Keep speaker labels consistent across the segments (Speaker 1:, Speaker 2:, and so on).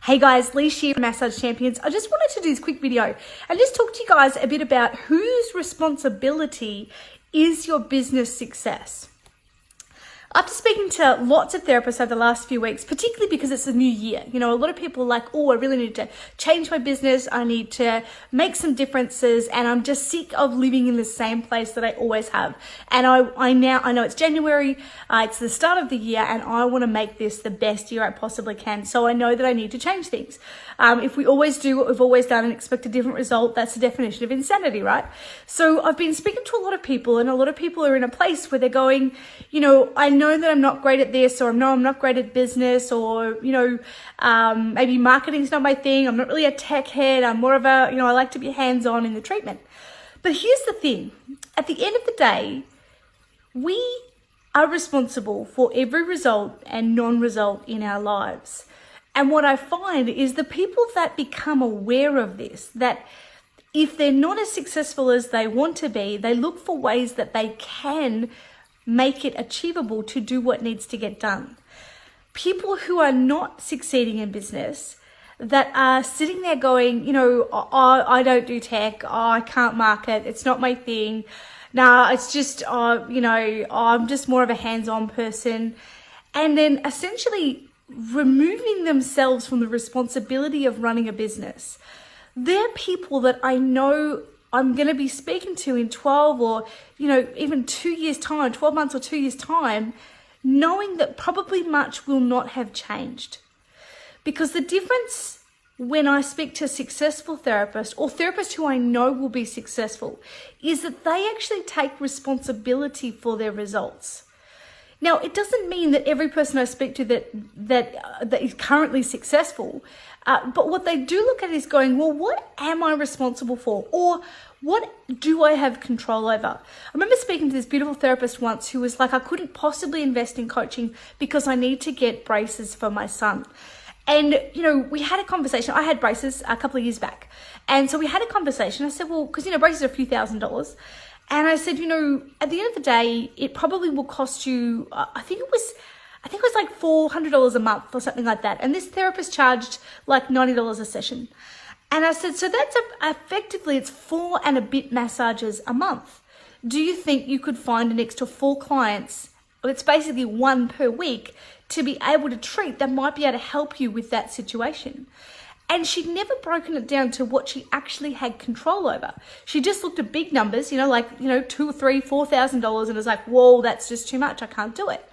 Speaker 1: Hey guys, Leash here, Massage Champions. I just wanted to do this quick video and just talk to you guys a bit about whose responsibility is your business success. After speaking to lots of therapists over the last few weeks, particularly because it's a new year, a lot of people are like, oh, I really need to change my business. I need to make some differences, and I'm just sick of living in the same place that I always have. And I know it's January, it's the start of the year, and I want to make this the best year I possibly can. So I know that I need to change things. If we always do what we've always done and expect a different result, that's the definition of insanity, right? So I've been speaking to a lot of people, and a lot of people are in a place where they're going, I know that I'm not great at this, or I'm not great at business, or, maybe marketing's not my thing. I'm not really a tech head. I'm more of a, I like to be hands-on in the treatment. But here's the thing. At the end of the day, we are responsible for every result and non-result in our lives. And what I find is the people that become aware of this, that if they're not as successful as they want to be, they look for ways that they can make it achievable to do what needs to get done. People who are not succeeding in business, that are sitting there going, I don't do tech, I can't market, it's not my thing. Nah, it's just, I'm just more of a hands-on person. And then essentially removing themselves from the responsibility of running a business. They're people that I know I'm going to be speaking to in 12 or, even 2 years time, 12 months or 2 years time, knowing that probably much will not have changed. Because the difference when I speak to a successful therapist or therapists who I know will be successful is that they actually take responsibility for their results. Now, it doesn't mean that every person I speak to that is currently successful, but what they do look at is going, well, what am I responsible for? Or what do I have control over? I remember speaking to this beautiful therapist once who was like, I couldn't possibly invest in coaching because I need to get braces for my son. And, we had a conversation. I had braces a couple of years back. And so we had a conversation. I said, well, because, braces are a few $1,000s. And I said, at the end of the day, it probably will cost you, I think it was like $400 a month or something like that. And this therapist charged like $90 a session. And I said, so that's effectively, it's 4 and a bit massages a month. Do you think you could find an extra 4 clients? It's basically 1 per week to be able to treat that might be able to help you with that situation. And she'd never broken it down to what she actually had control over. She just looked at big numbers, $2,000 or $3,000, $4,000, and was like, whoa, that's just too much. I can't do it.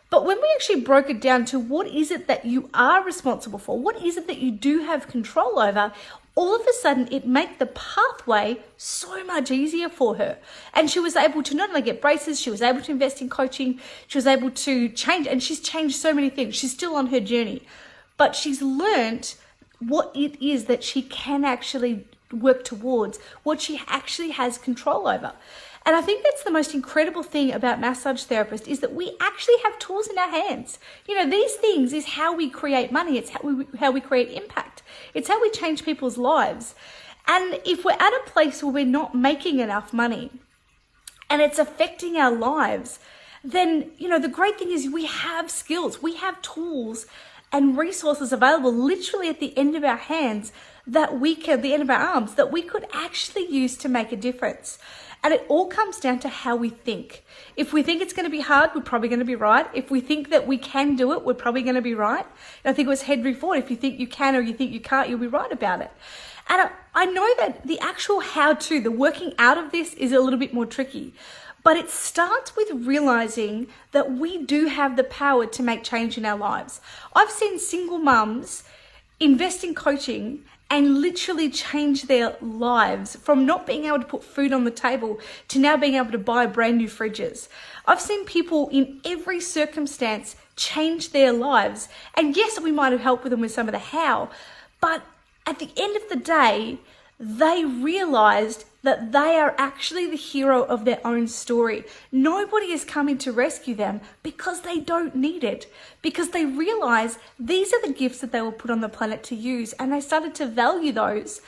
Speaker 1: But when we actually broke it down to what is it that you are responsible for, what is it that you do have control over, all of a sudden it made the pathway so much easier for her. And she was able to not only get braces, she was able to invest in coaching, she was able to change, and she's changed so many things. She's still on her journey, but she's learned what it is that she can actually work towards, what she actually has control over. And I think that's the most incredible thing about massage therapists is that we actually have tools in our hands. These things is how we create money. It's how we create impact. It's how we change people's lives. And if we're at a place where we're not making enough money and it's affecting our lives, then, the great thing is we have skills, we have tools and resources available literally at the end of our hands the end of our arms, that we could actually use to make a difference. And it all comes down to how we think. If we think it's going to be hard, we're probably going to be right. If we think that we can do it, we're probably going to be right. And I think it was Henry Ford, if you think you can or you think you can't, you'll be right about it. And I know that the actual how-to, the working out of this is a little bit more tricky. But it starts with realizing that we do have the power to make change in our lives. I've seen single mums invest in coaching and literally change their lives from not being able to put food on the table to now being able to buy brand new fridges. I've seen people in every circumstance change their lives. And yes, we might have helped them with some of the how, but at the end of the day, they realized that they are actually the hero of their own story. Nobody is coming to rescue them because they don't need it, because they realize these are the gifts that they were put on the planet to use, and they started to value those.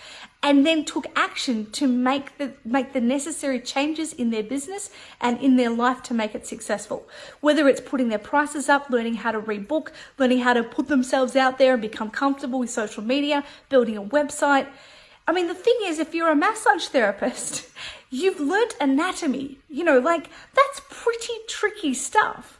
Speaker 1: and then took action to make the necessary changes in their business and in their life to make it successful. Whether it's putting their prices up, learning how to rebook, learning how to put themselves out there and become comfortable with social media, building a website. I mean, the thing is, if you're a massage therapist, you've learnt anatomy, that's pretty tricky stuff.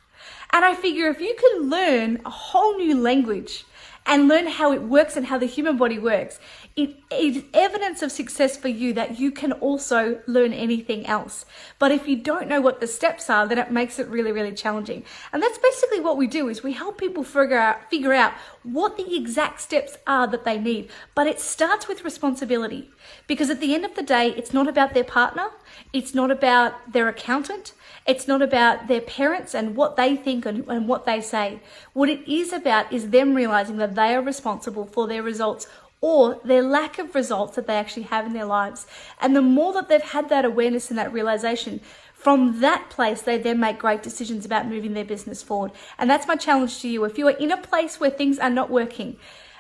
Speaker 1: And I figure if you can learn a whole new language and learn how it works and how the human body works, it is evidence of success for you that you can also learn anything else. But if you don't know what the steps are, then it makes it really, really challenging. And that's basically what we do, is we help people figure out what the exact steps are that they need. But it starts with responsibility, because at the end of the day, it's not about their partner. It's not about their accountant. It's not about their parents and what they think and what they say. What it is about is them realizing that they are responsible for their results or their lack of results that they actually have in their lives. And the more that they've had that awareness and that realization, from that place, they then make great decisions about moving their business forward. And that's my challenge to you. If you are in a place where things are not working,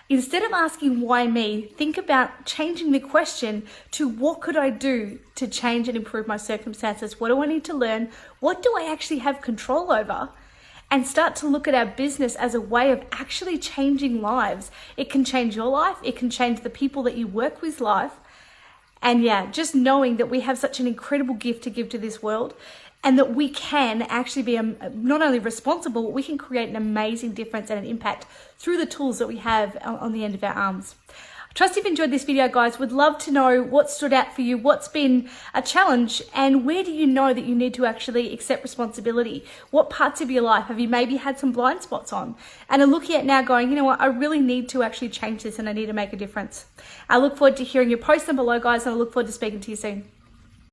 Speaker 1: instead of asking why me, think about changing the question to what could I do to change and improve my circumstances? What do I need to learn? What do I actually have control over? And start to look at our business as a way of actually changing lives. It can change your life. It can change the people that you work with life. And yeah, just knowing that we have such an incredible gift to give to this world, and that we can actually be not only responsible, but we can create an amazing difference and an impact through the tools that we have on the end of our arms. I trust you've enjoyed this video, guys. Would love to know what stood out for you, what's been a challenge, and where do you know that you need to actually accept responsibility? What parts of your life have you maybe had some blind spots on and are looking at now going, you know what, I really need to actually change this and I need to make a difference. I look forward to hearing your posts down below, guys, and I look forward to speaking to you soon.